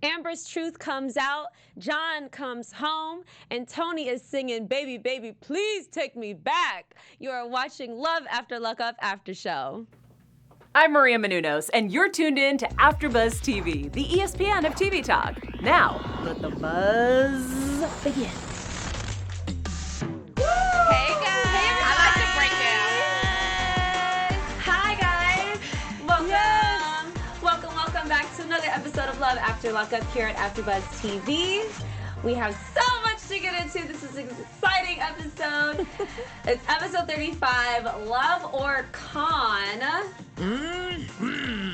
Amber's truth comes out, John comes home, and Tony is singing, "Baby, baby, please take me back." You are watching Love After Lockup After Show. I'm Maria Menounos, and you're tuned in to AfterBuzz TV, the ESPN of TV talk. Now, let the buzz begin. Hey guys! I like the breakdown. Hi guys! Welcome! Yes. Welcome back to another episode of Love After Lockup here at AfterBuzz TV. We have so much to get into. This is an exciting episode. It's episode 35, Love or Con.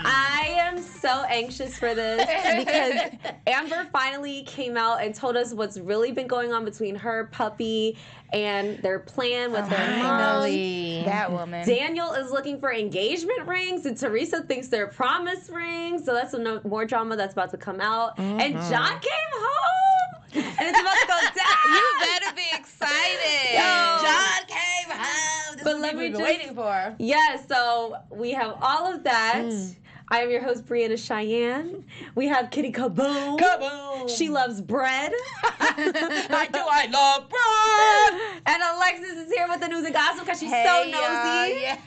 I am so anxious for this because Amber finally came out and told us what's really been going on between her, Puppy, and their plan with their mom. That woman. Daniel is looking for engagement rings, and Teresa thinks they're promise rings. So that's more drama that's about to come out. And John came home, and it's about to go down. You better be excited. John came home. This But is let what me we've been just- waiting for. Yeah, so we have all of that. I am your host, Brianna Cheyenne. We have Kitty Kaboom. Kaboom. She loves bread. I love bread. And Alexis is here with the news and gossip because she's so nosy. Yeah.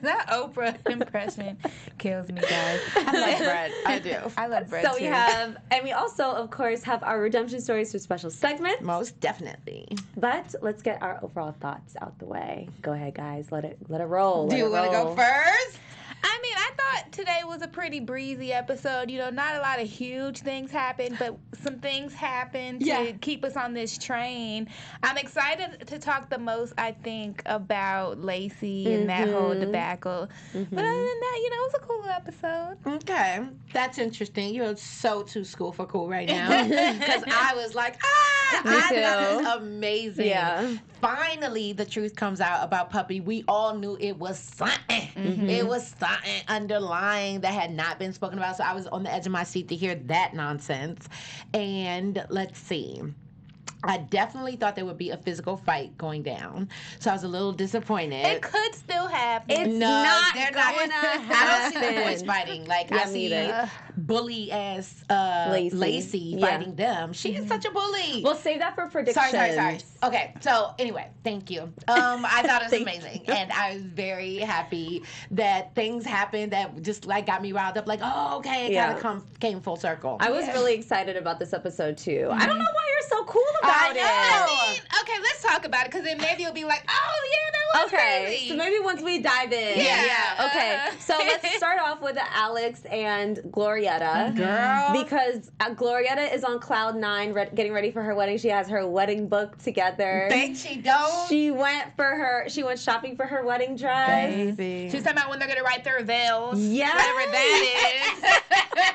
That Oprah impression kills me, guys. I love bread. I do. I love bread So too. we have, and we also, of course, have our redemption stories for special segment. Most definitely. But let's get our overall thoughts out the way. Go ahead, guys. Let it roll. Do you want to go first? I mean, I thought today was a pretty breezy episode. You know, not a lot of huge things happened, but some things happened to keep us on this train. I'm excited to talk the most, I think, about Lacy and that whole debacle. But other than that, you know, it was a cool episode. Okay. That's interesting. You're so too school for cool right now. Because I was like, Me I too. thought it was amazing. Yeah. Finally, the truth comes out about Puppy. We all knew it was something. It was something underlying that had not been spoken about. So I was on the edge of my seat to hear that nonsense. And let's see. I definitely thought there would be a physical fight going down. So I was a little disappointed. It could still happen. It's not they're going to I don't see the happen. boys fighting. Like, Yeah, I me see either. bully ass Lacy Yeah. fighting them. She is such a bully. We'll save that for predictions. Sorry. Okay, so anyway, thank you. I thought it was amazing. And I was very happy that things happened that just like got me riled up. Like, oh, okay, it kind of came full circle. I was really excited about this episode, too. I don't know why you're so cool about I it. know. I mean, okay, let's talk about it because then maybe you'll be like, oh, yeah, that was crazy. So maybe once we dive in. Yeah. Okay. So let's start off with Alex and Gloretta. Girl. Because Gloretta is on cloud 9 getting ready for her wedding. She has her wedding book together. Think she don't? She went shopping for her wedding dress. Baby. She's talking about when they're going to write their vows. Yes. Whatever that is.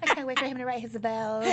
I can't wait for him to write his vows.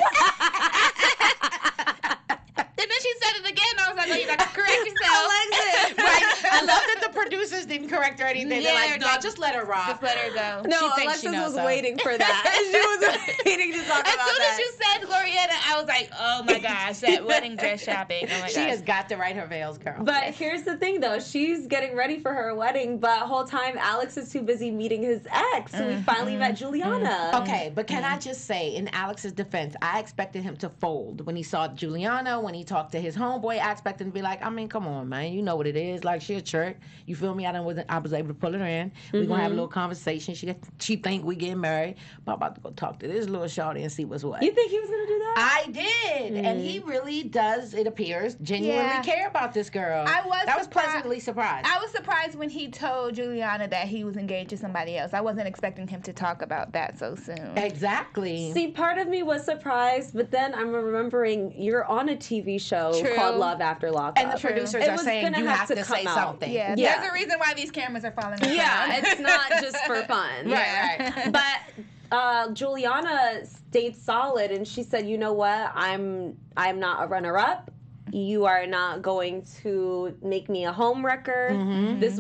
And then she said it again. I was like, oh, you got to correct yourself. Alexis. Right. I love that the producers didn't correct her or anything. They're like, no, just let her rock. Just let her go. No, She thinks Alexis she knows, was though. waiting for that. She was waiting to talk As about soon that. as you said Glorietta, I was like, oh my gosh, that wedding dress shopping. Oh my gosh. She has got to write her veils, girl. But here's the thing, though. She's getting ready for her wedding, but the whole time Alex is too busy meeting his ex. So we finally met Juliana. Okay, but can I just say, in Alex's defense, I expected him to fold when he saw Juliana, when he talked to his homeboy. I expected him to be like, I mean, come on, man, you know what it is. Like, she a trick. You feel me? I was able to pull her in. We're gonna have a little conversation. She think we getting married. But I'm about to go talk to this little shorty and see what's what. You think he was gonna do that? I did, and he really does. It appears genuinely care about this girl. I was That was surprised. pleasantly surprised. I was surprised when he told Juliana that he was engaged to somebody else. I wasn't expecting him to talk about that so soon. Exactly. See, part of me was surprised, but then I'm remembering you're on a TV show True. called Love After Lockup. And the producers It are was saying gonna you have have to to say come out. something. Yeah, Yeah. there's a reason why these cameras are following us. Yeah, around. it's not just for fun. Right. But Juliana stayed solid, and she said, "You know what? I'm not a runner-up. You are not going to make me a home wrecker. If this is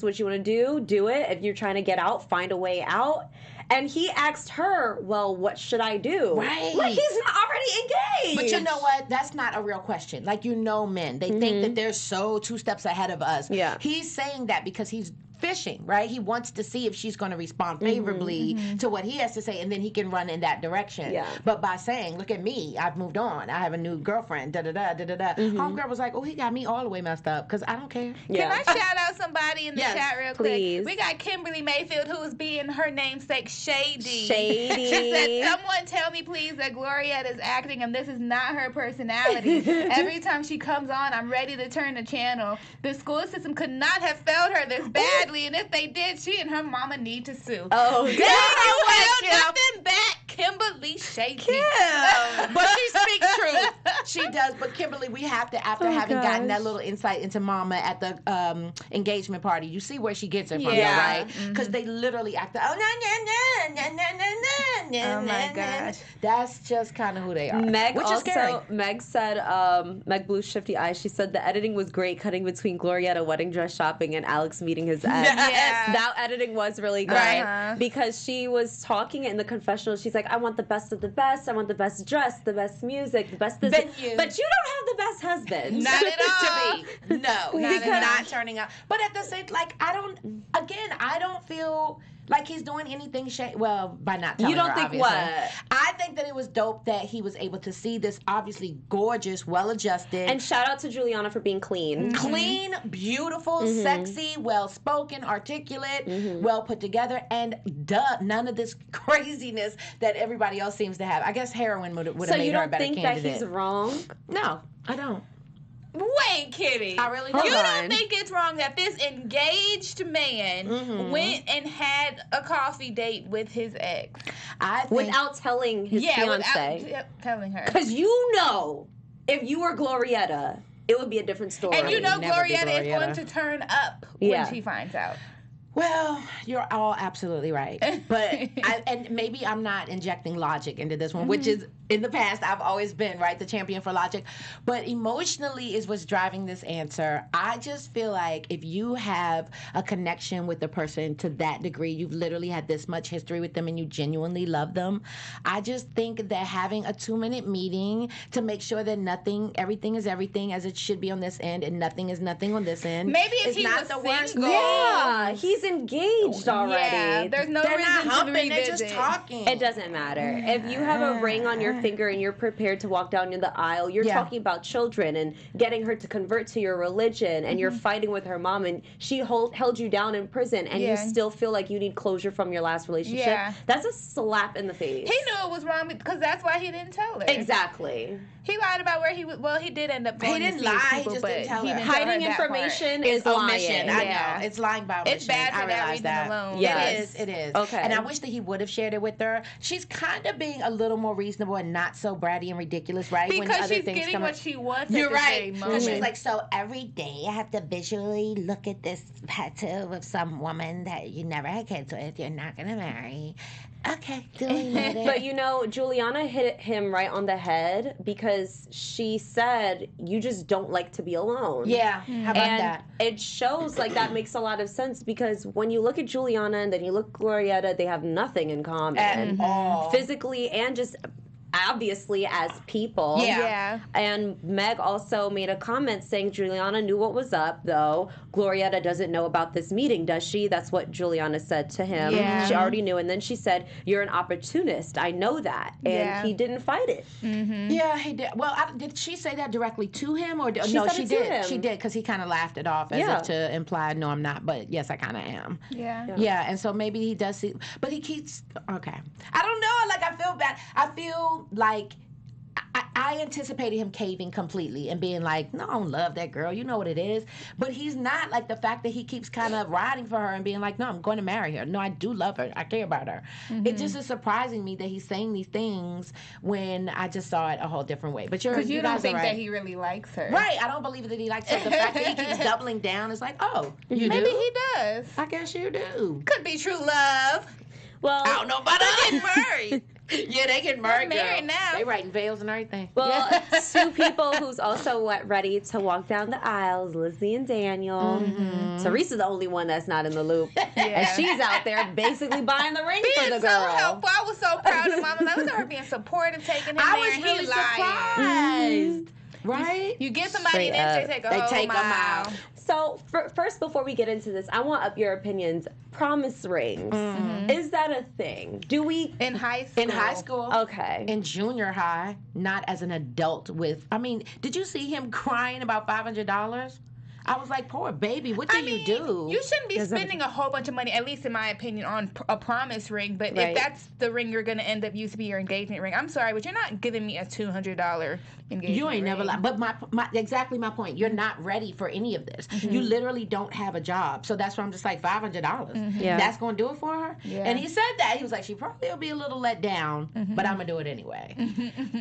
what you want to do it. If you're trying to get out, find a way out." And he asked her, well, what should I do? Right. Like, he's not already engaged. But you know what? That's not a real question. Like, men, they think that they're so 2 steps ahead of us. Yeah. He's saying that because he's fishing, right? He wants to see if she's going to respond favorably to what he has to say, and then he can run in that direction. Yeah. But by saying, look at me, I've moved on, I have a new girlfriend, homegirl was like, oh, he got me all the way messed up, because I don't care. Yeah. Can I shout out somebody in the chat real please. quick? We got Kimberly Mayfield, who is being her namesake shady. Shady. She said, someone tell me please that Gloretta is acting and this is not her personality. Every time she comes on, I'm ready to turn the channel. The school system could not have failed her this badly, and if they did, she and her mama need to sue. Oh, Nothing back, Kimberly Shady. But she speaks truth. She does. But Kimberly, we have to, after having gotten that little insight into Mama at the engagement party, you see where she gets it from, though, right? Because they literally act. Oh my gosh, that's just kind of who they are. Meg which also, is scary. Meg said, Meg Blue Shifty Eyes, she said the editing was great, cutting between Gloretta wedding dress shopping and Alex meeting his ex. Yeah. That editing was really good because she was talking in the confessional. She's like, I want the best of the best. I want the best dress, the best music, the best this. But you don't have the best husband. Not at all. To me. No, he's not turning out. But at the same, like, I don't feel like he's doing anything by not telling You don't her, think obviously. what? I think that it was dope that he was able to see this obviously gorgeous, well-adjusted. And shout out to Juliana for being clean. Clean, beautiful, sexy, well-spoken, articulate, well put together, and none of this craziness that everybody else seems to have. I guess heroin would have made her a better candidate. So you don't think that he's wrong? No, I don't. Wait, Kitty. I really don't. You don't think it's wrong that this engaged man went and had a coffee date with his ex? I think, without telling his fiance. Without telling her. Because you know, if you were Gloretta, it would be a different story. And you know Never be Gloretta is Gloretta. going to turn up when she finds out. Well, you're all absolutely right. But, and maybe I'm not injecting logic into this one, which is, in the past, I've always been, right, the champion for logic. But emotionally is what's driving this answer. I just feel like if you have a connection with the person to that degree, you've literally had this much history with them and you genuinely love them, I just think that having a 2-minute meeting to make sure that everything is everything as it should be on this end and nothing is nothing on this end. Maybe if is he not was the worst single. Yeah, he's engaged already. Yeah, there's no They're reason not humping, to they're revisit. just talking. It doesn't matter. If you have a ring on your finger and you're prepared to walk down in the aisle, you're talking about children and getting her to convert to your religion, and you're fighting with her mom, and she held you down in prison, and you still feel like you need closure from your last relationship. Yeah. That's a slap in the face. He knew it was wrong because that's why he didn't tell her. Exactly. He lied about where he was. Well, he did end up going He didn't to see lie, people, he just but didn't tell her. didn't tell her Hiding that part. information It's is omission. lying. I know. It's lying by omission. It's bad for I that realize reason that. alone. Yes. It is. Okay. And I wish that he would have shared it with her. She's kind of being a little more reasonable and not so bratty and ridiculous, right? when Because other she's things getting come what up. she wants. You're at the right. same Because she's moment. like, so every day I have to visually look at this tattoo of some woman that you never had kids with, you're not going to marry. Okay, duly noted. But you know, Juliana hit him right on the head because she said, you just don't like to be alone. Yeah, how about And that? it shows like that makes a lot of sense because when you look at Juliana and then you look at Gloretta, they have nothing in common. At all. Physically and just obviously as people. Yeah. And Meg also made a comment saying Juliana knew what was up, though. Gloretta doesn't know about this meeting, does she? That's what Juliana said to him. Yeah. She already knew. And then she said, you're an opportunist. I know that. And he didn't fight it. Yeah, he did. Well, did she say that directly to him? Or She no, said she it to did. him. She did, because he kind of laughed it off as Yeah. if to imply, no, I'm not, but yes, I kind of am. Yeah. Yeah, and so maybe he does see, but he keeps, okay. I don't know, like, I feel bad. I feel like I anticipated him caving completely and being like, no, I don't love that girl. You know what it is. But he's not. Like, the fact that he keeps kind of riding for her and being like, no, I'm going to marry her. No, I do love her. I care about her. It just is surprising me that he's saying these things when I just saw it a whole different way. But Because you don't guys are think right. that he really likes her. Right. I don't believe that he likes her. The fact that he keeps doubling down is like, oh, you Maybe do? he does. I guess you do. Could be true love. Well, I don't know about us getting married. Yeah, they get married. They're married girl. now. They writing veils and everything. Well, two people who's also ready to walk down the aisles, Lizzie and Daniel. Teresa's the only one that's not in the loop. And she's out there basically buying the ring for the Being girl. so helpful. I was so proud of Mama. Look at her being supportive, taking him I there. was and really he lying. surprised. Right? You get somebody Straight and up. they take a They whole take 'em mile. out. So first, before we get into this, I want your opinions. Promise rings. Is that a thing? Do we in high school? In high school. Okay. In junior high, not as an adult with. I mean, did you see him crying about $500? I was like, poor baby, what do you do? You shouldn't be spending a whole bunch of money, at least in my opinion, on a promise ring. But if that's the ring you're going to end up using to be your engagement ring, I'm sorry, but you're not giving me a $200 engagement ring. You ain't never lied. But exactly my point. You're not ready for any of this. You literally don't have a job. So that's why I'm just like, $500. Yeah. That's going to do it for her? Yeah. And he said that. He was like, she probably will be a little let down, but I'm going to do it anyway.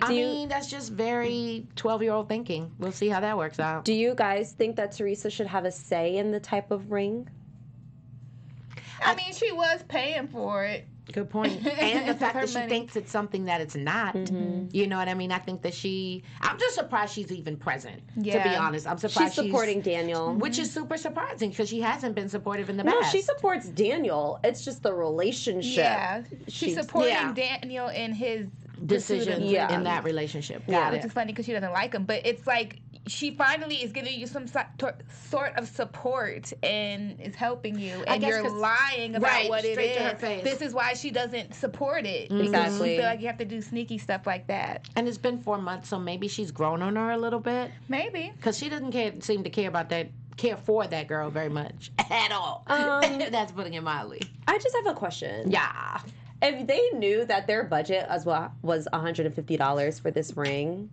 I mean, that's just very 12-year-old thinking. We'll see how that works out. Do you guys think that Teresa should have a say in the type of ring? I mean, she was paying for it. Good point. And the fact Her that she money. thinks it's something that it's not. You know what I mean? I think that I'm just surprised she's even present, to be Yeah. honest. I'm surprised She's supporting Daniel. which is super surprising because she hasn't been supportive in the No, past. she supports Daniel. It's just the relationship. Yeah. She's supporting yeah. Daniel in his decision Yeah. in that relationship. Yeah. Got which it. is funny because she doesn't like him. But it's like she finally is giving you some sort of support and is helping you, and guess you're 'cause- lying about right, what it straight to her is. face. This is why she doesn't support it. Because Exactly. you feel like you have to do sneaky stuff like that. And it's been 4 months, so maybe she's grown on her a little bit Maybe. because she doesn't seem to care for that girl very much at all. That's putting it mildly. I just have a question. Yeah. If they knew that their budget as well was $150 for this ring,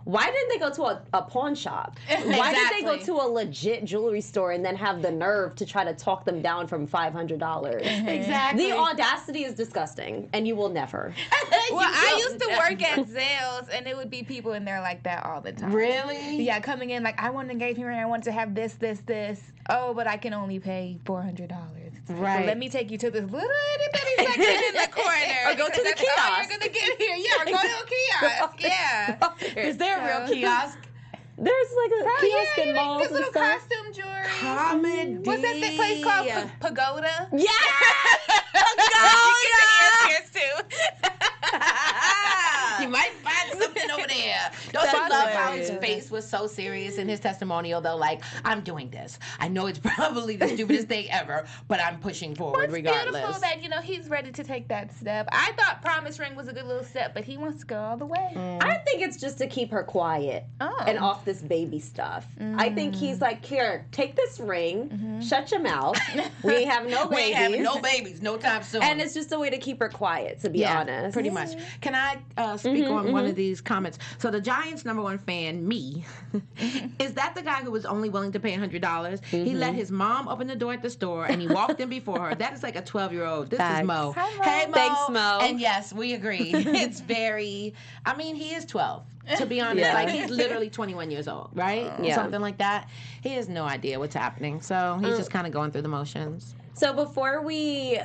why didn't they go to a pawn shop? Why did they go Exactly. to a legit jewelry store and then have the nerve to try to talk them down from $500? Exactly. The audacity is disgusting, and you will never. Well, I used to work at Zales, and it would be people in there like that all the time. Really? Yeah, coming in like, I want an engagement ring. I want to have this, this, this. Oh, but I can only pay $400. Right. So let me take you to this little itty bitty section in the corner. Or go to the That's all kiosk. you're gonna get here. Yeah, or go to a kiosk. Yeah. Is there a real kiosk? There's like a Oh, kiosk yeah, in you make malls this and little stuff. costume jewelry. Comedy. What's that place called? Pagoda? Yeah! You get the ears too. You might find something over there. Don't That's you love how his hilarious. face was so serious in his testimonial, though? Like, I'm doing this. I know it's probably the stupidest thing ever, but I'm pushing forward It's regardless. beautiful that, he's ready to take that step. I thought promise ring was a good little step, but he wants to go all the way. I think it's just to keep her quiet Oh. and off this baby stuff. I think he's like, here, take this ring, shut your mouth. We ain't having no We babies. ain't having no babies, no time soon. And it's just a way to keep her quiet, to be honest. Pretty much. Can I speak on one of these comments? So the Giants' #1 fan, me, is that the guy who was only willing to pay $100? He let his mom open the door at the store and he walked in before her. That is like a 12-year-old. This Facts. is Mo. Hi, Mo. Hey, Mo. Thanks, Mo. And yes, we agree. It's very, he is 12. To be honest, Yeah. like he's literally 21 years old, right? Yeah. Something like that. He has no idea what's happening. So he's just kind of going through the motions. So before we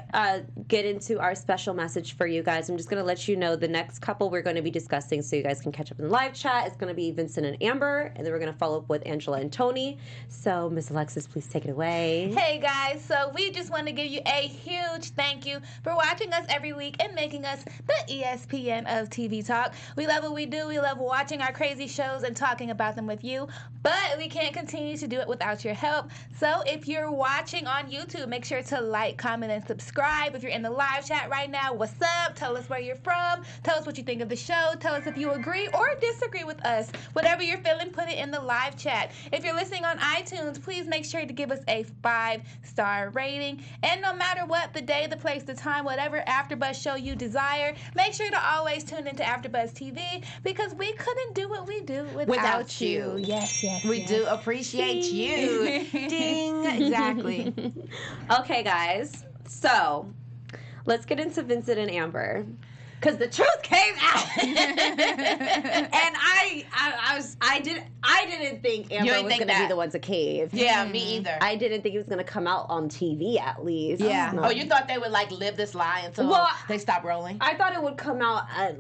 get into our special message for you guys, I'm just going to let you know the next couple we're going to be discussing so you guys can catch up in the live chat. It's going to be Vincent and Amber, and then we're going to follow up with Angela and Tony. So, Miss Alexis, please take it away. Hey guys, so we just want to give you a huge thank you for watching us every week and making us the ESPN of TV Talk. We love what we do. We love watching our crazy shows and talking about them with you, but we can't continue to do it without your help. So if you're watching on YouTube, make sure to like, comment, and subscribe. If you're in the live chat right now, what's up? Tell us where you're from. Tell us what you think of the show. Tell us if you agree or disagree with us. Whatever you're feeling, put it in the live chat. If you're listening on iTunes, please make sure to give us a 5-star rating. And no matter what, the day, the place, the time, whatever AfterBuzz show you desire, make sure to always tune into AfterBuzz TV because we couldn't do what we do without you. Yes, yes, We yes. do appreciate you. Ding. Exactly. Okay, guys. So, let's get into Vincent and Amber. Because the truth came out. And I didn't think Amber didn't was think going to be that. the one to cave. Yeah, me either. I didn't think it was going to come out on TV at least. Yeah. No. Oh, you thought they would live this lie until Well, they stop rolling? I thought it would come out at,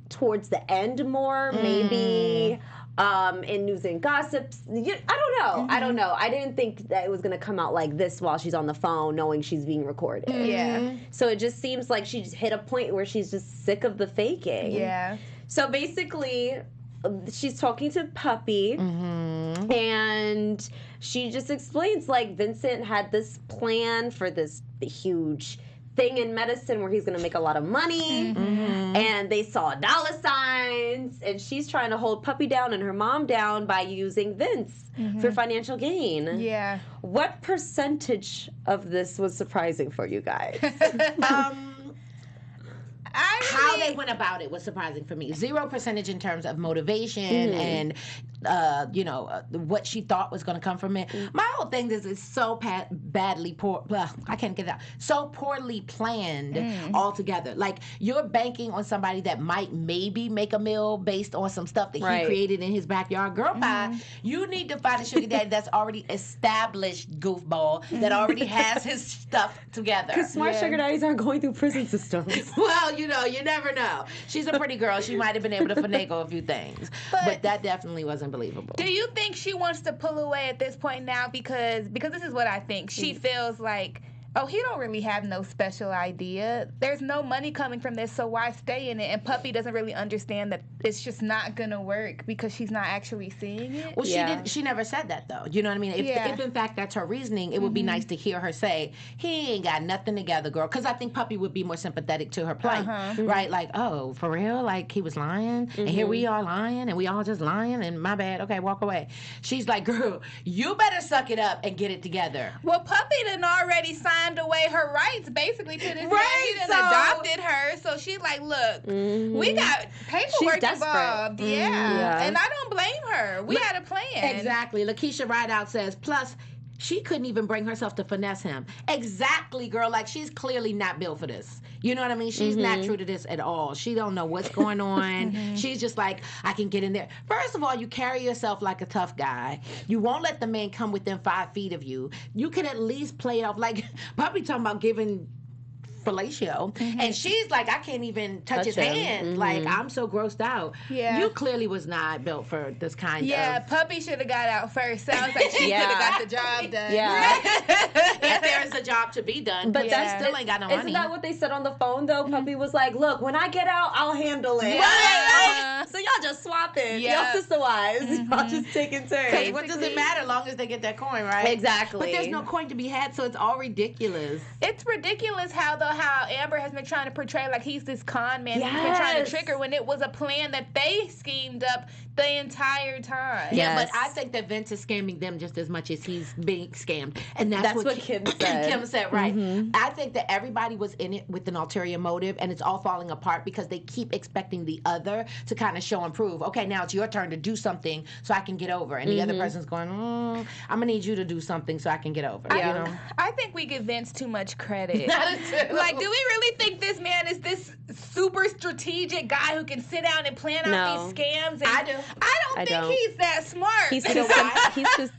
towards the end more, maybe in news and gossips. I don't know. I don't know. I didn't think that it was going to come out like this while she's on the phone knowing she's being recorded. Yeah. So it just seems like she just hit a point where she's just sick of the faking. Yeah. So basically, she's talking to Puppy, and she just explains, like, Vincent had this plan for this huge thing in medicine where he's going to make a lot of money, and they saw dollar signs, and she's trying to hold Puppy down and her mom down by using Vince for financial gain. Yeah. What percentage of this was surprising for you guys? How they went about it was surprising for me. 0% in terms of motivation and, what she thought was going to come from it. My whole thing is it's so I can't get it out. So poorly planned altogether. Like, you're banking on somebody that might maybe make a meal based on some stuff that he created in his backyard. Girl, bye. You need to find a sugar daddy that's already established, goofball, that already has his stuff together. Because smart sugar daddies aren't going through prison systems. Well, you never know. She's a pretty girl. She might have been able to finagle a few things. But that definitely wasn't believable. Do you think she wants to pull away at this point now? Because this is what I think. She feels like, oh, he don't really have no special idea. There's no money coming from this, so why stay in it? And Puppy doesn't really understand that it's just not going to work because she's not actually seeing it. Well, she never said that, though. You know what I mean? If in fact that's her reasoning, it would be nice to hear her say, he ain't got nothing together, girl. Because I think Puppy would be more sympathetic to her plight, right? Like, oh, for real? Like, he was lying, and here we are lying, and we all just lying, and my bad. Okay, walk away. She's like, girl, you better suck it up and get it together. Well, Puppy done already signed away her rights basically to this man. He done adopted her, so she's like, look, we got paperwork involved. Yeah. And I don't blame her. We had a plan. Exactly. Lakeisha Rideout says, plus, she couldn't even bring herself to finesse him. Exactly, girl. Like, she's clearly not built for this. You know what I mean? She's not true to this at all. She don't know what's going on. She's just like, I can get in there. First of all, you carry yourself like a tough guy. You won't let the man come within 5 feet of you. You can at least play it off like Puppy talking about giving fellatio, and she's like, I can't even touch his hand. Like, I'm so grossed out. Yeah, you clearly was not built for this kind of. Yeah, Puppy should have got out first. Sounds like she could have got the job done. Yeah, if there is a job to be done, but that still ain't got no money. Isn't that what they said on the phone though? Puppy was like, look, when I get out, I'll handle it. So y'all just swapping. Y'all sister wives. Y'all just taking turns. What does it matter? Long as they get that coin, right? Exactly. But there's no coin to be had, so it's all ridiculous. It's ridiculous how Amber has been trying to portray like he's this con man who's been trying to trick her when it was a plan that they schemed up the entire time. Yeah, but I think that Vince is scamming them just as much as he's being scammed. And that's what Kim said. Kim said, right. I think that everybody was in it with an ulterior motive, and it's all falling apart because they keep expecting the other to kind of show and prove, okay, now it's your turn to do something so I can get over. And the other person's going, I'm going to need you to do something so I can get over. Yeah. You know? I think we give Vince too much credit. Like, do we really think this man is this super strategic guy who can sit down and plan out these scams? And I do. I don't think he's that smart.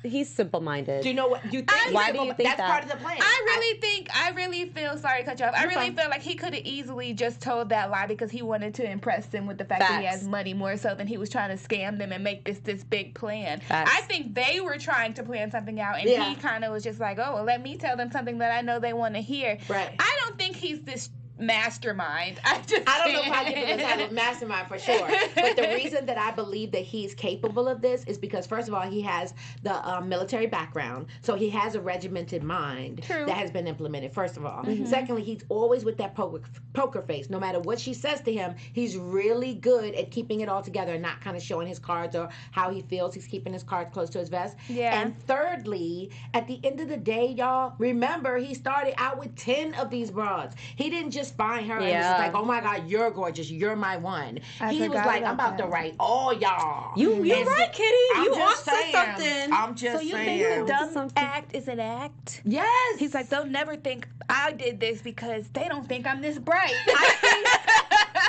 He's simple-minded. Do you know what you think? Why do you think that's part of the plan? I really feel, sorry to cut you off, I really feel like he could have easily just told that lie because he wanted to impress them with the fact that he has money more so than he was trying to scam them and make this big plan. I think they were trying to plan something out, and he kind of was just like, oh, well, let me tell them something that I know they want to hear. Right. I don't think he's this mastermind. I don't know if I give him the title of mastermind for sure. But the reason that I believe that he's capable of this is because, first of all, he has the military background. So he has a regimented mind that has been implemented, first of all. Secondly, he's always with that poker face. No matter what she says to him, he's really good at keeping it all together and not kind of showing his cards or how he feels. He's keeping his cards close to his vest. Yeah. And thirdly, at the end of the day, y'all, remember, he started out with 10 of these broads. He didn't just find her and was like, oh my God, you're gorgeous, you're my one. He was like, I'm about to write all y'all. You're right, Kitty. You on to something. I'm just saying. So you think the dumb act is an act? Yes. He's like, they'll never think I did this because they don't think I'm this bright.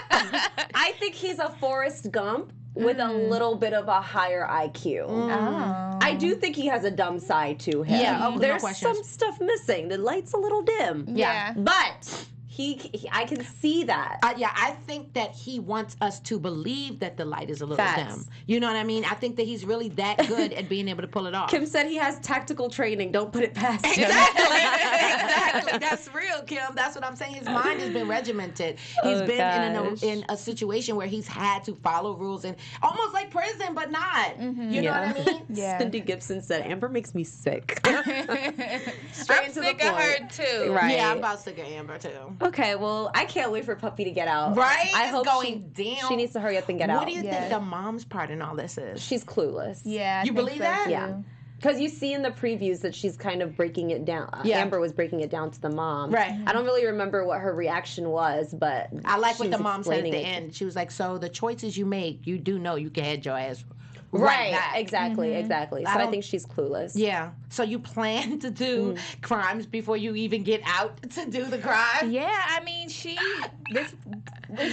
I think he's a Forrest Gump with a little bit of a higher IQ. I do think he has a dumb side to him. Yeah, there's some stuff missing. The light's a little dim. Yeah. But I can see that. Yeah, I think that he wants us to believe that the light is a little dim. You know what I mean? I think that he's really that good at being able to pull it off. Kim said he has tactical training. Don't put it past him. Exactly. That's real, Kim. That's what I'm saying. His mind has been regimented. He's been in a situation where he's had to follow rules and almost like prison, but not. You know what I mean? Yeah. Cindy Gibson said, Amber makes me sick. I'm sick of her too. Right. Yeah, I'm about sick of Amber too. Okay, well, I can't wait for Puppy to get out. Right? I It's hope going down. she needs to hurry up and get out. What do you think the mom's part in all this is? She's clueless. Yeah. You believe that? Too. Yeah. Because you see in the previews that she's kind of breaking it down. Yeah. Amber was breaking it down to the mom. Right. I don't really remember what her reaction was, but I like what she the was mom said at the explaining it. end. She was like, so the choices you make, you do know you can head your ass Right, back. exactly. So I think she's clueless. Yeah. So you plan to do crimes before you even get out to do the crime? Yeah, I mean,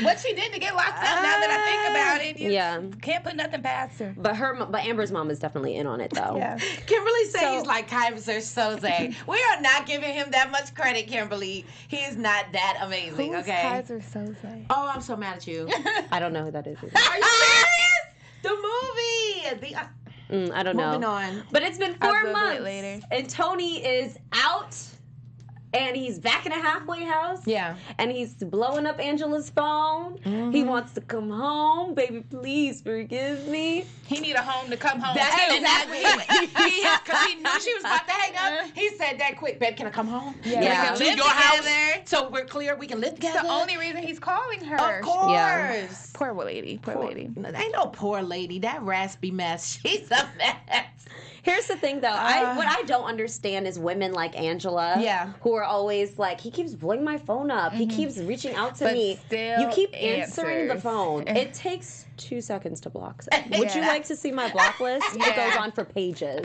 what she did to get locked up, now that I think about it, you can't put nothing past her. But Amber's mom is definitely in on it, though. Yeah. Kimberly said he's like Kaiser Soze. We are not giving him that much credit, Kimberly. He is not that amazing, Who's okay? Kaiser Soze? Oh, I'm so mad at you. I don't know who that is either. Are you serious? The movie. I don't know. Moving on. But it's been I'll 4 Google months. it later. And Tony is out. And he's back in a halfway house. Yeah. And he's blowing up Angela's phone. He wants to come home. Baby, please forgive me. He need a home to come home That's to. exactly because he knew she was about to hang up. He said that quick. Babe, can I come home? Yeah. We Yeah. can Live live your house. together. So we're clear we can live together. The only reason he's calling her. Of course. Yeah. Poor lady. Poor lady. Ain't no poor lady. That raspy mess. She's a mess. Here's the thing, though. What I don't understand is women like Angela, who are always like, he keeps blowing my phone up. He keeps reaching out to But me. still You keep answering the answers. phone. It takes 2 seconds to block. Would you like to see my block list? It goes on for pages.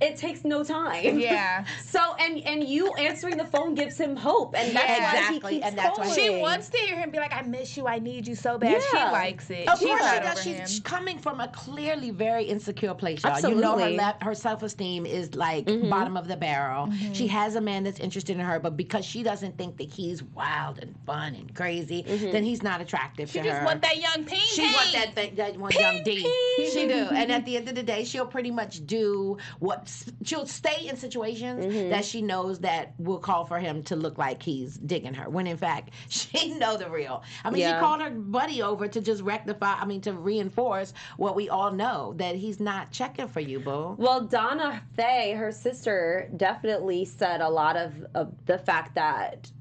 It takes no time. Yeah. So and you answering the phone gives him hope, and that's why exactly, he keeps and that's why calling. She wants to hear him be like, I miss you, I need you so bad. She Yeah. likes it. Of She's course she not does. over him. She's coming from a clearly very insecure place, y'all. Absolutely. You know her self-esteem is like bottom of the barrel. She has a man that's interested in her, but because she doesn't think that he's wild and fun and crazy, then he's not attractive She to her. just want that young ping. She want that one young D. She do. And at the end of the day, she'll pretty much do she'll stay in situations that she knows that will call for him to look like he's digging her. When in fact, she know the real. I mean, she called her buddy over to just to reinforce what we all know, that he's not checking for you, boo. Well, Donna Faye, her sister, definitely said a lot of the fact that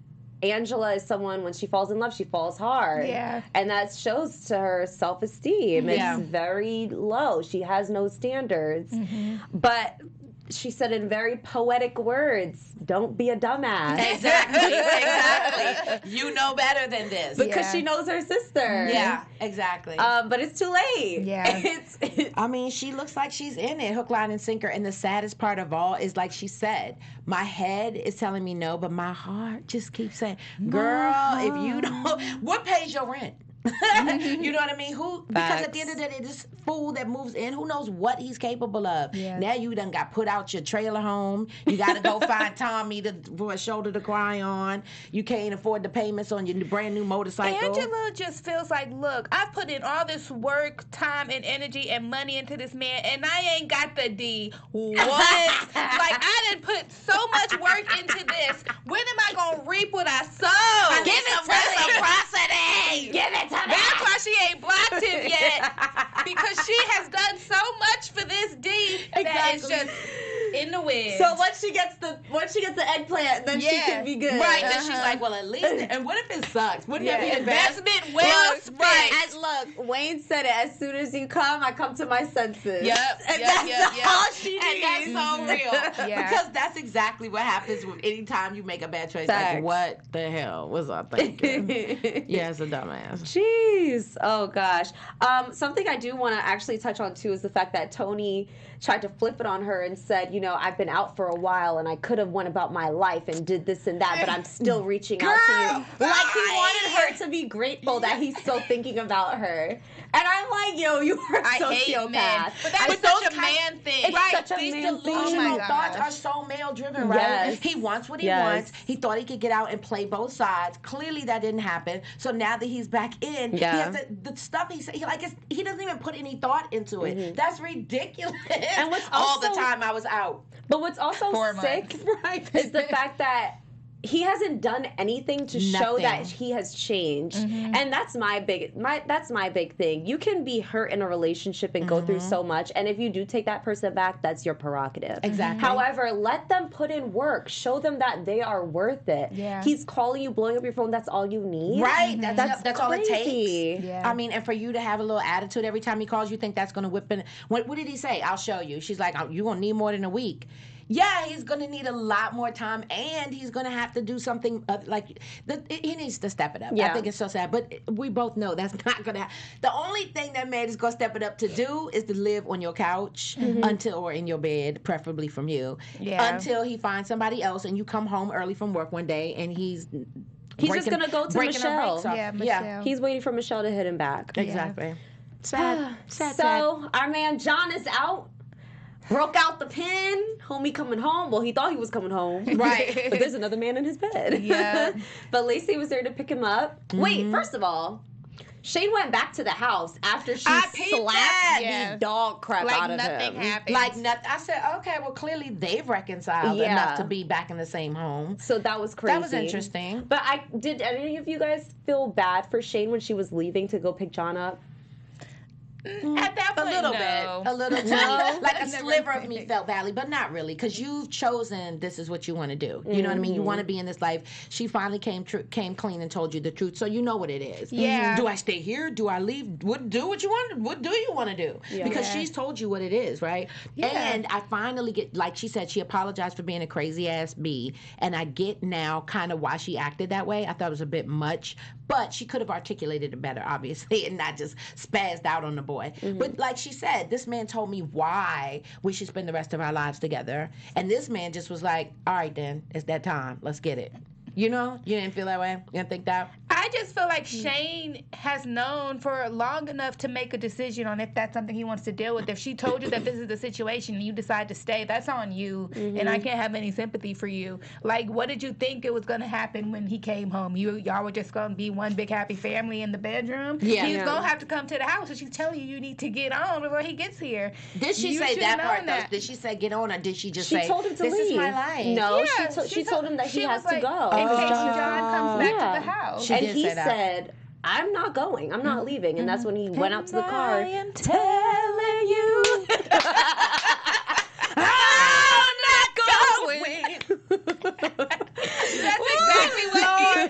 Angela is someone, when she falls in love, she falls hard. Yeah. And that shows to her self-esteem. Yeah. It's very low. She has no standards. But she said in very poetic words, don't be a dumbass. Exactly. You know better than this. Because she knows her sister. Yeah, exactly. But it's too late. Yeah. I mean, she looks like she's in it, hook, line, and sinker. And the saddest part of all is, like she said, my head is telling me no, but my heart just keeps saying, girl, if you don't, what pays your rent? You know what I mean? Because at the end of the day, this fool that moves in, who knows what he's capable of? Yeah. Now you done got put out your trailer home. You got to go find Tommy for a shoulder to cry on. You can't afford the payments on your brand new motorcycle. Angela just feels like, look, I've put in all this work, time, and energy and money into this man, and I ain't got the D. What? Like, I didn't put so much work into this. When am I going to reap what I sow? Give it to reciprocity. Give it to me. That's why she ain't blocked him yet. Because she has done so much for this D that is just in the wind. So once she gets the eggplant, then she can be good. Right. Then she's like, well, at least. And what if it sucks? Wouldn't it be investment well spent. Right. And look, Wayne said it. As soon as you come, I come to my senses. Yep. And Yep, that's yep, yep. all she needs. And that's so real. Yeah. Because that's exactly what happens with any time you make a bad choice. Facts. Like, what the hell was I thinking? Yeah, it's a dumbass. Jeez. Oh, gosh. Something I do want to actually touch on, too, is the fact that Tony tried to flip it on her and said, you know, I've been out for a while and I could have went about my life and did this and that, but I'm still reaching out to you. Like he wanted her to be grateful that he's still thinking about her. her. And I'm like, yo, you are a sociopath. But that was such a man thing. It's Right, such a these man thing. delusional thoughts are so male-driven, right? Yes. He wants what he wants. He thought he could get out and play both sides. Clearly, that didn't happen. So now that he's back in, he has the stuff he said. He doesn't even put any thought into it. That's ridiculous. And what's all the also- time I was out. But what's also 4 sick months. is the fact that he hasn't done anything to show Nothing. that he has changed. And that's my big thing. You can be hurt in a relationship and go through so much, and if you do take that person back, that's your prerogative. Exactly. However, let them put in work. Show them that they are worth it. Yeah. He's calling you, blowing up your phone, that's all you need. Right, that's all it crazy. takes. Yeah. I mean, and for you to have a little attitude every time he calls, you think that's going to whip in. What did he say? I'll show you. She's like, you're going to need more than a week. Yeah, he's going to need a lot more time, and he's going to have to do something he needs to step it up. Yeah. I think it's so sad, but we both know that's not going to happen. The only thing that man is going to step it up to do is to live on your couch or in your bed, preferably from you, until he finds somebody else, and you come home early from work one day, and he's just going to go to breaking her Michelle. brakes off. Yeah, Michelle. He's waiting for Michelle to hit him back. Exactly. Sad. So our man John is out. Broke out the pen. Homie coming home. Well, he thought he was coming home. Right. But there's another man in his bed. Yeah. But Lacy was there to pick him up. Wait, first of all, Shane went back to the house after she I peeped slapped that. Yes. the dog crap out of nothing him. happened. Like nothing. I said, okay, well, clearly they've reconciled Yeah. enough to be back in the same home. So that was crazy. That was interesting. But did any of you guys feel bad for Shane when she was leaving to go pick John up? At that point, A little no. bit. A little tiny. No. Like a Never sliver of mind. me felt badly, but not really, because you've chosen this is what you want to do. You know what I mean? You want to be in this life. She finally came clean and told you the truth, so you know what it is. Yeah. Do I stay here? Do I leave? Do what you want? What do you want to do? Because Yeah. she's told you what it is, right? Yeah. And I finally get, like she said, she apologized for being a crazy ass bee, and I get now kind of why she acted that way. I thought it was a bit much, but she could have articulated it better, obviously, and not just spazzed out on the boy. But like she said, this man told me why we should spend the rest of our lives together. And this man just was like, all right, then, it's that time. Let's get it. You know? You didn't feel that way? You didn't think that? I just feel like Shane has known for long enough to make a decision on if that's something he wants to deal with. If she told you that this is the situation and you decide to stay, that's on you, and I can't have any sympathy for you. Like, what did you think it was going to happen when he came home? Y'all were just going to be one big happy family in the bedroom? Yeah. He's going to have to come to the house, and she's telling you need to get on before he gets here. Did she You say should've that known part, that. though? Did she say get on, or did she just She say, told him to this leave. is my life? No, Yeah, she told him that he she has was to like, go. in case Oh. John comes back to the house. She and did he say that. said, I'm not going. I'm not leaving. And that's when he went out to the car. I am telling you, I'm not going.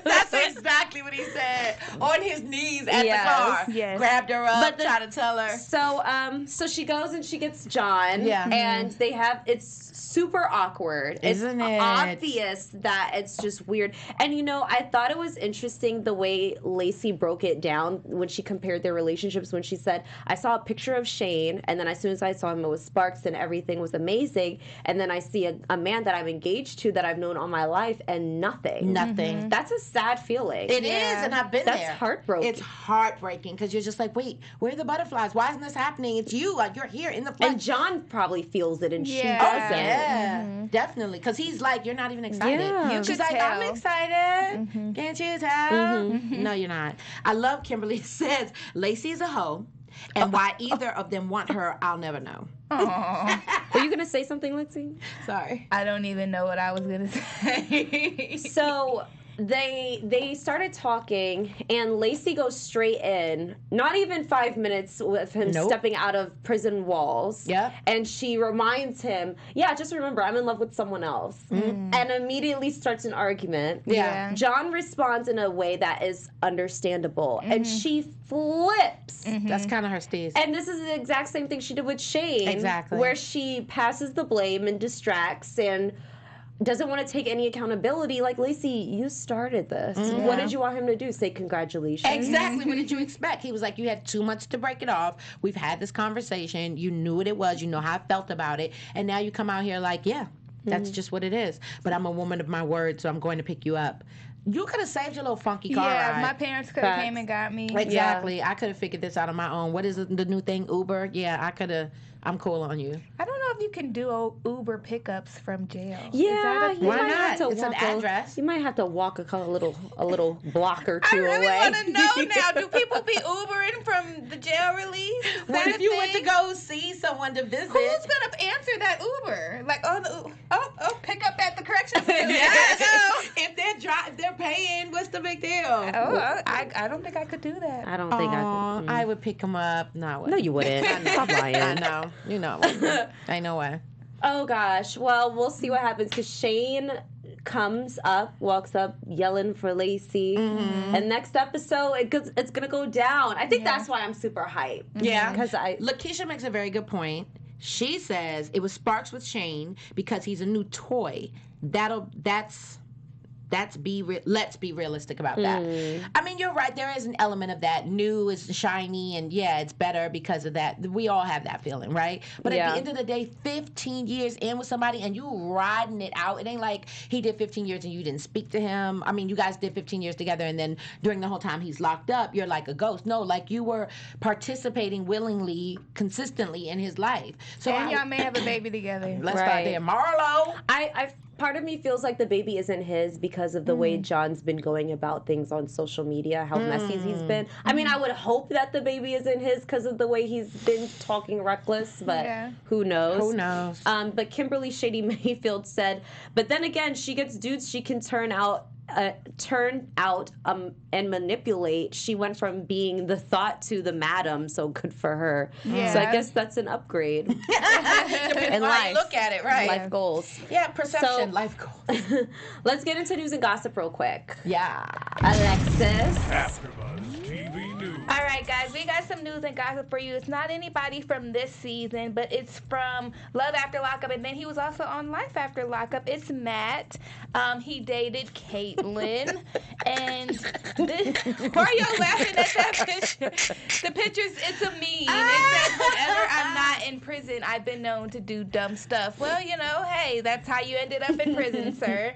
That's exactly what he said. On his knees at the car. Yes. Grabbed her up, But tried to tell her. So she goes and she gets John. Yeah. And it's super awkward. Isn't it's it? obvious that it's just weird. And I thought it was interesting the way Lacy broke it down when she compared their relationships, when she said, I saw a picture of Shane, and then as soon as I saw him, it was sparks and everything was amazing. And then I see a man that I'm engaged to that I've known all my life and nothing. Nothing. That's a sad feeling. It is, and I've been That's there. heartbroken. It's heartbreaking because you're just like, wait, where are the butterflies? Why isn't this happening? It's you. Like, you're here in the flesh. And John probably feels it, and she Yeah. doesn't. Yeah, definitely. Because he's like, you're not even excited. Yeah. You She's could like, I'm tell. excited. Can't you tell? No, you're not. I love Kimberly says, Lacy's a hoe. And why either of them want her, I'll never know. Aw. Were you going to say something, Lizzie? Sorry. I don't even know what I was going to say. So they started talking, and Lacy goes straight in. Not even 5 minutes with him Nope. stepping out of prison walls. Yep. And she reminds him, yeah, just remember, I'm in love with someone else. And immediately starts an argument. Yeah. John responds in a way that is understandable. And she flips. That's kind of her steez. And this is the exact same thing she did with Shane. Exactly. Where she passes the blame and distracts and doesn't want to take any accountability. Like, Lacy, you started this. What did you want him to do? Say congratulations? Exactly. What did you expect? He was like, you had too much to break it off. We've had this conversation. You knew what it was. You know how I felt about it. And now you come out here like, yeah, that's just what it is. But I'm a woman of my word, so I'm going to pick you up. You could have saved your little funky car Yeah, ride. my parents could have came and got me. Exactly. I could have figured this out on my own. What is the new thing? Uber? Yeah, I could have. I'm cool on you. I don't know if you can do Uber pickups from jail. Yeah, Is that a you Why might not? have to It's an walk address. You might have to walk a little block or I two really away. want to know now. Do people be Ubering from the jail release? Is What that if a you went to thing? go see someone to visit? Who's gonna answer that Uber? Like, pick up at the corrections facility. Yes. If they're paying, what's the big deal? I don't think I could do that. I don't think I would pick him up. No, No, you wouldn't. Stop lying. I know. You know. I know why. Oh gosh. Well, we'll see what happens because Shane walks up, yelling for Lacy. And next episode, it's gonna go down. I think that's why I'm super hyped. Yeah. Because Lakeisha makes a very good point. She says it was sparks with Shane because he's a new toy. Let's be realistic about that. I mean, you're right. There is an element of that. New is shiny, and yeah, it's better because of that. We all have that feeling, right? But at the end of the day, 15 years in with somebody, and you riding it out. It ain't like he did 15 years and you didn't speak to him. I mean, you guys did 15 years together, and then during the whole time he's locked up, you're like a ghost. No, like you were participating willingly, consistently in his life. So And y'all may have a baby together. Let's start there. Marlo. Part of me feels like the baby isn't his because of the way John's been going about things on social media, how messy he's been. I mean, I would hope that the baby isn't his because of the way he's been talking reckless, but who knows? Who knows? But Kimberly Shady Mayfield said, but then again, she gets dudes she can turn out and manipulate. She went from being the thought to the madam, so good for her. Yeah. So I guess that's an upgrade. And life. look at it, right? Life goals. Yeah, perception, So- life goals. Let's get into news and gossip real quick. Yeah. Alexis. AfterBuzz TV News. All right, guys, we got some news and gossip for you. It's not anybody from this season, but it's from Love After Lockup, and then he was also on Life After Lockup. It's Matt. He dated Caitlyn, and why are you laughing at that picture? The picture's, it's a meme. It says, whenever I'm not in prison, I've been known to do dumb stuff. Well, you know, hey, that's how you ended up in prison, sir.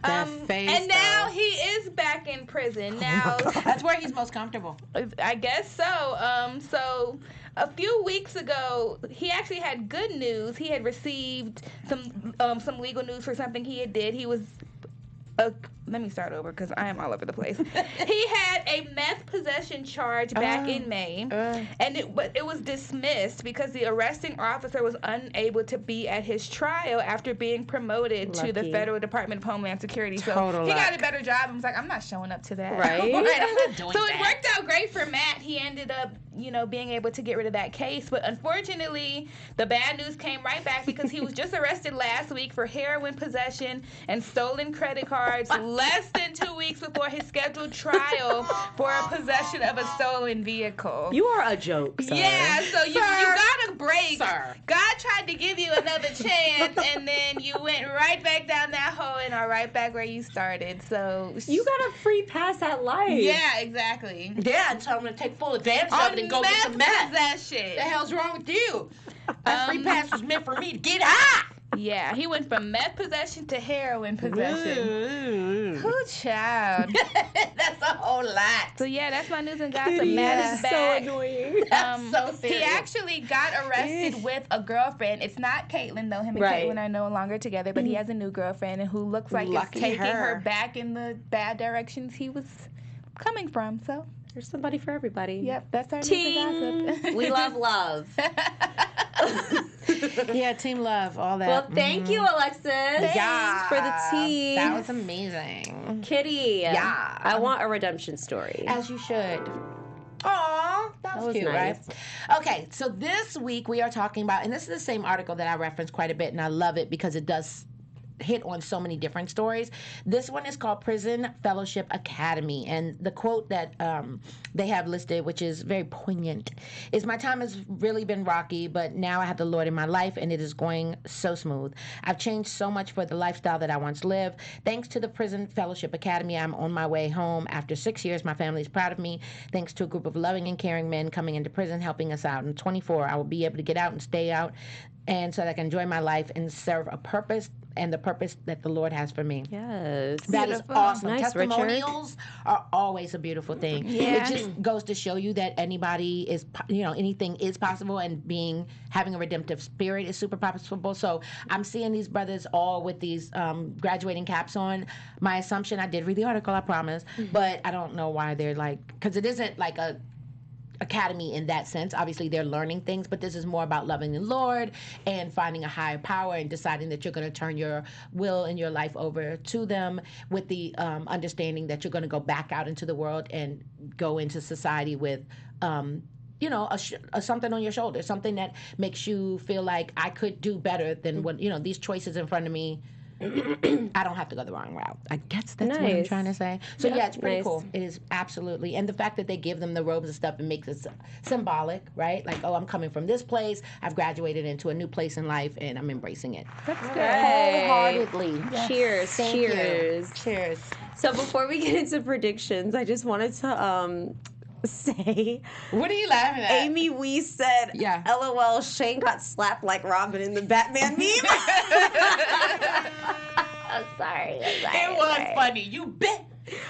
That face, and now though. he is back in prison. Now, That's where he's most comfortable. I guess so. So a few weeks ago, he actually had good news. He had received some legal news for something he had did. He was let me start over because I am all over the place. He had a meth possession charge back in May, and it was dismissed because the arresting officer was unable to be at his trial after being promoted to the Lucky. Federal Department of Homeland Security. So Total he got luck. a better job and was like, I'm not showing up to that. Right? Right, I'm not doing So that. it worked out great for Matt. He ended up, being able to get rid of that case. But unfortunately, the bad news came right back because he was just arrested last week for heroin possession and stolen credit cards less than 2 weeks before his scheduled trial for a possession of a stolen vehicle. You are a joke, sir. Yeah, so you got a break. Sir. God tried to give you another chance, and then you went right back down that hole and are right back where you started. So You got a free pass at life. yeah, exactly. Yeah, and tell him to take full advantage of it and go get some meth. possession. The hell's wrong with you? That free pass was meant for me to get high. Yeah, he went from meth possession to heroin possession. Who child? That's a whole lot. So yeah, that's my news and gossip. Matt is back. annoying. So serious. He actually got arrested with a girlfriend. It's not Caitlyn, though. Him and Right. Caitlyn are no longer together, but he has a new girlfriend and who looks like Lucky it's taking her. her back in the bad directions he was coming from. So, There's somebody for everybody. yep, that's our Ting. news and gossip. We love. Yeah, team love, all that. Well, thank you, Alexis. Yeah. For the tea. That was amazing. Kitty. Yeah. I want a redemption story. As you should. Aw, that was cute, nice. right? Okay, so this week we are talking about, and this is the same article that I referenced quite a bit, and I love it because it does hit on so many different stories. This one is called Prison Fellowship Academy, and the quote that they have listed, which is very poignant, is, "My time has really been rocky, but now I have the Lord in my life, and it is going so smooth. I've changed so much for the lifestyle that I once lived. Thanks to the Prison Fellowship Academy, I'm on my way home. After 6 years, my family is proud of me. Thanks to a group of loving and caring men coming into prison, helping us out. In 24, I will be able to get out and stay out and so that I can enjoy my life and serve a purpose and the purpose that the Lord has for me. Yes. That is awesome. Nice, Testimonials are always a beautiful thing. Yeah. It just goes to show you that anybody is, anything is possible, and having a redemptive spirit is super possible. So I'm seeing these brothers all with these graduating caps on. My assumption, I did read the article, I promise, but I don't know why they're because it isn't like a academy in that sense. Obviously, they're learning things, but this is more about loving the Lord and finding a higher power and deciding that you're going to turn your will and your life over to them with the understanding that you're going to go back out into the world and go into society with something on your shoulder, something that makes you feel like I could do better than what, these choices in front of me. I don't have to go the wrong route. I guess that's what I'm trying to say. So yeah, it's pretty cool. It is absolutely. And the fact that they give them the robes and stuff, it makes it symbolic, right? Like, oh, I'm coming from this place. I've graduated into a new place in life, and I'm embracing it. That's good. Wholeheartedly. Yes. Cheers. Cheers. Cheers. So before we get into predictions, I just wanted to say, what are you laughing at? Amy Wee said, Yeah. LOL, Shane got slapped like Robin in the Batman meme. I'm sorry. It was funny. You bet.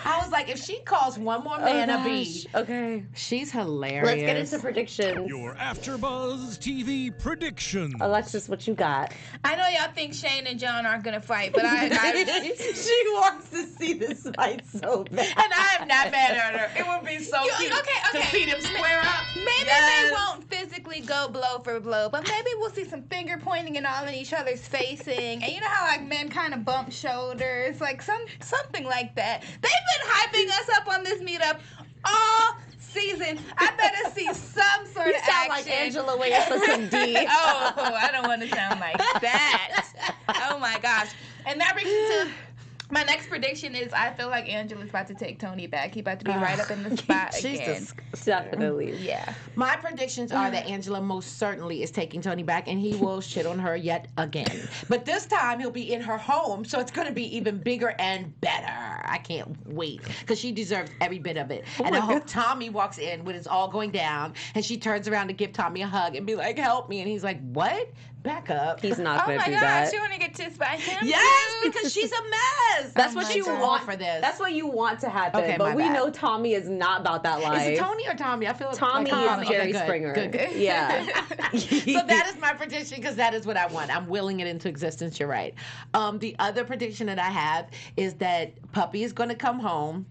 I was like, if she calls one more man a bee, okay, she's hilarious. let's get into predictions. Your AfterBuzz TV predictions. Alexis, what you got? I know y'all think Shane and John aren't gonna fight, but She wants to see this fight so bad. And I am not mad at her. It would be so cute to see them square up. Maybe they won't physically go blow for blow, but maybe we'll see some finger pointing and all in each other's facing. And you know how like men kind of bump shoulders, like something like that. They've been hyping us up on this meetup all season. I better see some sort of action. You sound like Angela waiting for some D. Oh, I don't want to sound like that. Oh my gosh. And that brings me to my next prediction is I feel like Angela's about to take Tony back. He's about to be right up in the spot again. Definitely. Yeah. My predictions are that Angela most certainly is taking Tony back, and he will shit on her yet again. But this time he'll be in her home, so it's going to be even bigger and better. I can't wait, because she deserves every bit of it. And I hope Tommy walks in when it's all going down, and she turns around to give Tommy a hug and be like, help me. And he's like, what? Back up. He's not going to do Oh my gosh, that. you want to get kissed by him? Yes, because she's a mess. That's what you want for this. That's what you want to happen. Okay, but my we bad. know Tommy is not about that life. Is it Tony or Tommy? I feel Tommy like is Jerry Okay, good, Springer. Good. Yeah. So that is my prediction, because that is what I want. I'm willing it into existence. You're right. The other prediction that I have is that Puppy is going to come home.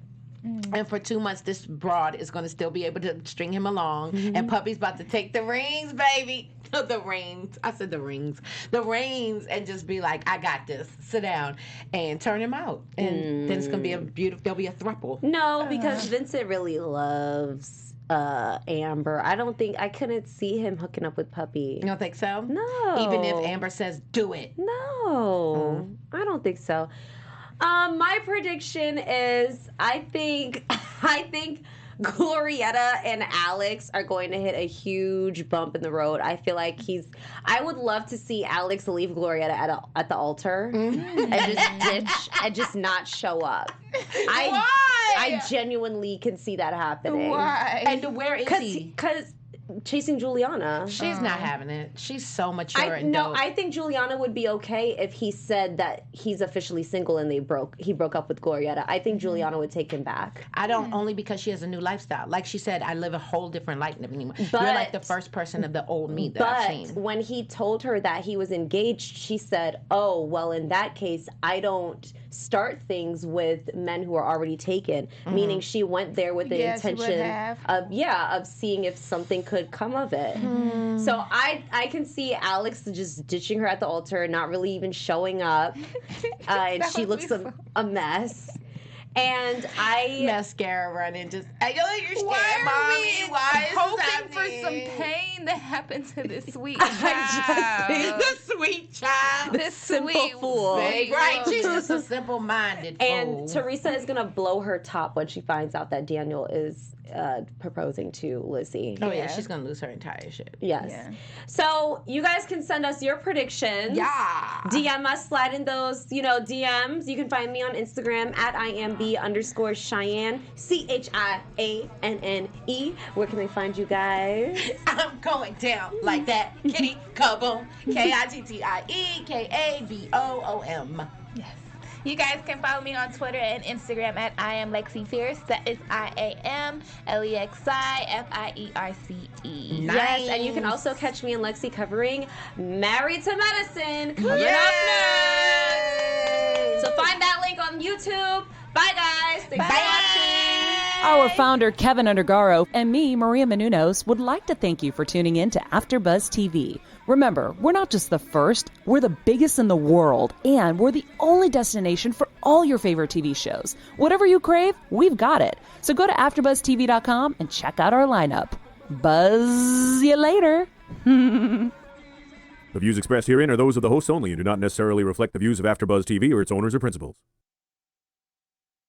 And for 2 months, this broad is going to still be able to string him along. And Puppy's about to take the reins, baby. The reins. I said the rings. The reins, and just be like, I got this. Sit down and turn him out. And then it's going to be there'll be a throuple. No, because Vincent really loves Amber. I couldn't see him hooking up with Puppy. You don't think so? No. Even if Amber says, do it. No. I don't think so. My prediction is I think Gloretta and Alex are going to hit a huge bump in the road. I feel like I would love to see Alex leave Gloretta at the altar and just ditch and just not show up. Why? I genuinely can see that happening. Why? And where is he? Because chasing Juliana. She's not having it. She's so mature and dope. I think Juliana would be okay if he said that he's officially single and he broke up with Gloretta. I think Juliana would take him back. I don't, only because she has a new lifestyle. Like she said, I live a whole different life anymore. You're But- like the first person of the old me that I've seen. But when he told her that he was engaged, she said, oh, well, in that case, I don't start things with men who are already taken. Meaning she went there with the Yeah, she would intention have. of seeing if something could come of it. So I can see Alex just ditching her at the altar, not really even showing up. And That she would looks be so- a mess. And I Mascara running, just, I know you're scared, Why are Mommy. we Why is hoping for this some happening? pain to happen to this sweet just child? think- The sweet child. This simple sweet fool. baby. Right, she's just a simple-minded fool. And Teresa is gonna blow her top when she finds out that Daniel is proposing to Lizzie. Oh yeah, she's gonna lose her entire shit. Yes. Yeah. So you guys can send us your predictions. Yeah. DM us, slide in those, DMs. You can find me on Instagram at IMB_Cheyenne, CHIANNE. Where can they find you guys? I'm going down like that. Kitty Kaboom. KITTIEKABOOM. Yes. You guys can follow me on Twitter and Instagram at I am Lexi Fierce. That is IAMLEXIFIERCE. Nice. Yes, and you can also catch me and Lexi covering Married to Medicine coming up next. So find that link on YouTube. Bye, guys. Thanks for watching. Our founder, Keven Undergaro, and me, Maria Menounos, would like to thank you for tuning in to AfterBuzz TV. Remember, we're not just the first, we're the biggest in the world, and we're the only destination for all your favorite TV shows. Whatever you crave, we've got it. So go to AfterBuzzTV.com and check out our lineup. Buzz you later. The views expressed herein are those of the hosts only and do not necessarily reflect the views of AfterBuzz TV or its owners or principals.